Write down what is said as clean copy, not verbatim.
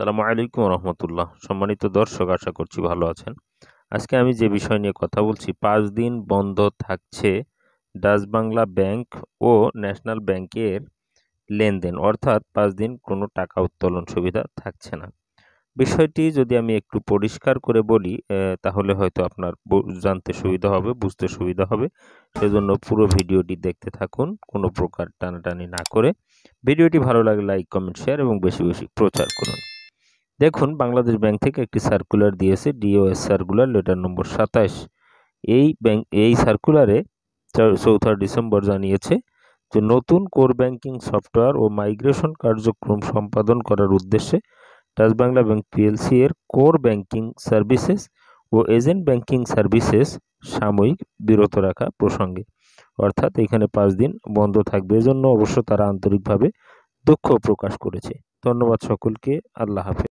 আসসালামু আলাইকুম রহমতুল্লাহ। সম্মানিত দর্শক, আশা করছি ভালো আছেন। আজকে আমি যে বিষয় নিয়ে কথা বলছি, 5 দিন বন্ধ থাকছে ডাচ বাংলা ব্যাংক ও ন্যাশনাল ব্যাংকের লেনদেন, অর্থাৎ 5 দিন কোনো টাকা উত্তোলন সুবিধা থাকছে না। বিষয়টি যদি আমি একটু পরিষ্কার করে বলি, তাহলে হয়তো আপনার জানতে সুবিধা হবে, বুঝতে সুবিধা হবে। সেজন্য পুরো ভিডিওটি দেখতে থাকুন, কোনো প্রকার টানাটানি না করে। ভিডিওটি ভালো লাগলে লাইক, কমেন্ট, শেয়ার এবং বেশি বেশি প্রচার করুন। দেখুন, বাংলাদেশ ব্যাংক থেকে একটি সার্কুলার দিয়েছে, ডিওএস সার্কুলার লেটার নম্বর 27। এই সার্কুলারে 4 ডিসেম্বর জানিয়েছে যে নতুন কোর ব্যাংকিং সফটওয়্যার ও মাইগ্রেশন কার্যক্রম সম্পাদন করার উদ্দেশ্যে ডাচ বাংলা ব্যাংক পিএলসি এর কোর ব্যাংকিং সার্ভিসেস ও এজেন্ট ব্যাংকিং সার্ভিসেস সাময়িক বিরত রাখা প্রসঙ্গে, অর্থাৎ এখানে 5 দিন বন্ধ থাকবে। এজন্য অবশ্য তারা আন্তরিকভাবে দুঃখ প্রকাশ করেছে। ধন্যবাদ সকলকে। আল্লাহ হাফেজ।